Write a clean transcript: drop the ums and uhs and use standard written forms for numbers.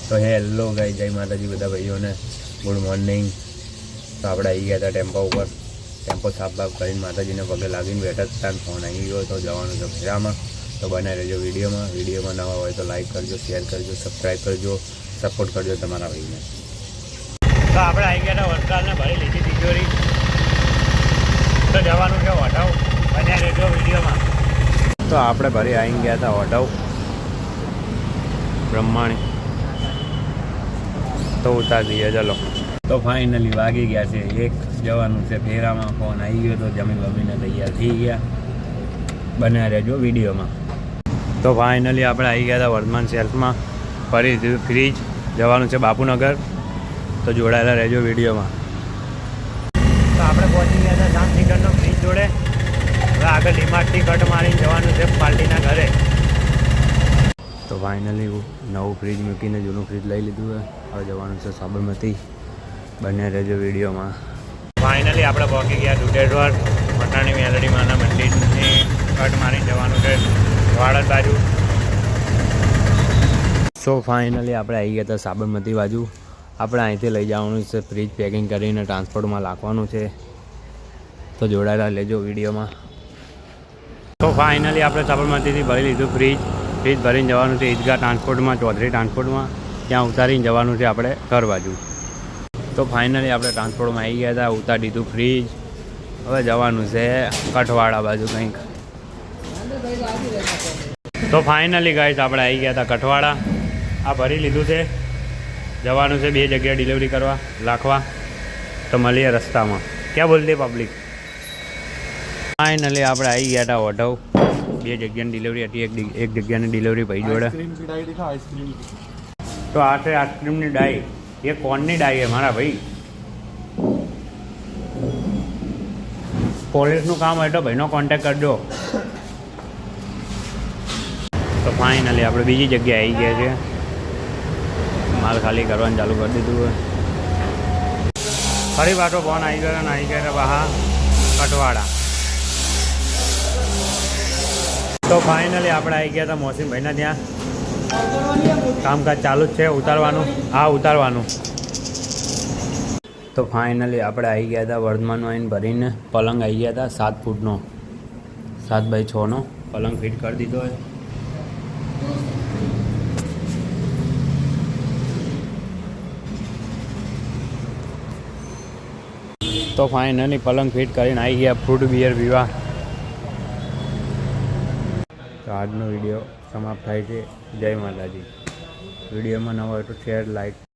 તો hello guys, જય માતાજી બધા ભાઈઓને, ગુડ મોર્નિંગ। તો આપણે આવી ગયા હતા ટેમ્પો ઉપર, ટેમ્પો સાફ બાફ કરીને માતાજીને પગે લાગીને બેઠા હતા, ફોન આવી ગયો તો જવાનું છે ફેરામાં। તો બનાવી રહેજો વિડીયોમાં નવા હોય તો લાઈક કરજો, શેર કરજો, સબસ્ક્રાઈબ કરજો, સપોર્ટ કરજો તમારા ભાઈને। તો આપણે આવી ગયા હતા વલસાડને ભરી લીધી તિજોરી, તો જવાનું છે વઢાવ, બનાવી રહેજો વિડીયોમાં। તો આપણે ભરી આવી ગયા હતા વઢાવ બ્રહ્માણી, તો ઉતારી દઈએ ચલો। તો ફાઇનલી વાગી ગયા છે 1, જવાનું છે ફેરામાં, ફોન આવી ગયો તો જમીન બમીને તૈયાર થઈ ગયા, બનાવી રહેજો વિડીયોમાં। તો ફાઇનલી આપણે આવી ગયા હતા વર્ધમાન સેલ્સમાં, ફરી દીધું ફ્રીજ, જવાનું છે બાપુનગર, તો જોડાયેલા રહેજો વિડીયોમાં। તો આપણે પહોંચી ગયા હતા શાંતિગઢનો ફ્રીજ જોડે, હવે આગળ ડીમાર્ટથી કટ મારીને જવાનું છે પાર્ટીના ઘરે। તો ફાઇનલી નવું ફ્રીજ મૂકીને જૂનું ફ્રીજ લઈ લીધું છે, હવે જવાનું છે સાબરમતી, બને રહેજો વિડીયોમાં। ફાઇનલી આપણે પહોંચી ગયા ડુડેશ્વર મટાણી મેલડીમાંના મંદિરની કટ મારીને જવાનું છે વાળંદ બાજુ। સો ફાઇનલી આપણે આવી ગયા હતા સાબરમતી બાજુ, આપણે અહીંથી લઈ જવાનું છે ફ્રીજ, પેકિંગ કરીને ટ્રાન્સપોર્ટમાં નાખવાનું છે, તો જોડાયેલા લેજો વિડીયોમાં। તો ફાઇનલી આપણે સાબરમતીથી ભરી લીધું ફ્રીજ ભરીને જવાનું છે ઈદગાહ ટ્રાન્સપોર્ટમાં, ચૌધરી ટ્રાન્સપોર્ટમાં, ત્યાં ઉતારીને જવાનું છે આપણે ઘર બાજુ। તો ફાઇનલી આપણે ટ્રાન્સપોર્ટમાં આવી ગયા હતા, ઉતારી દીધું ફ્રીજ, હવે જવાનું છે કઠવાડા બાજુ કંઈક। તો ફાઇનલી ગાઈસ આપણે આવી ગયા હતા કઠવાડા, આ ભરી લીધું છે, જવાનું છે 2 જગ્યાએ ડિલિવરી કરવા લાખવા, તો મળીએ રસ્તામાં, ક્યાં બોલતી પબ્લિક। ફાઇનલી આપણે આવી ગયા હતા વઢવ, 2 જગ્યાની ડિલિવરી હતી, એક જગ્યાની ડિલિવરી ભાઈ જોડે। તો આ છે આઈસ્ક્રીમની ડાઈ, એ કોનની ડાઈ છે મારા ભાઈ, પોલીસનું કામ હોય તો ભાઈનો કોન્ટેક કરજો। તો ફાઇનલી આપણે બીજી જગ્યાએ આવી ગયા છે, માલ ખાલી કરવાનું ચાલુ કરી દીધું હોય, ફરી પાછો ફોન આવી ગયો અને આવી ગયા બહાર કટવાડા। તો ફાઇનલી આપણે આવી ગયા હતા મોસીમભાઈના ત્યાં, કામકાજ ચાલુ જ છે, ઉતારવાનું, હા ઉતારવાનું। તો ફાઇનલી આપણે આવી ગયા હતા વર્ધમાનમાં આવીને ભરીને પલંગ આવી ગયા હતા 7 ફૂટનો, 7x6નો પલંગ ફિટ કરી દીધો હોય। તો ફાઇનલી પલંગ ફિટ કરીને આવી ગયા ફ્રૂટ બિયર પીવા। તો આજનો વિડીયો સમાપ્ત થાય છે, જય માતાજી। વિડીયોમાં નવા હોય તો શેર, લાઈક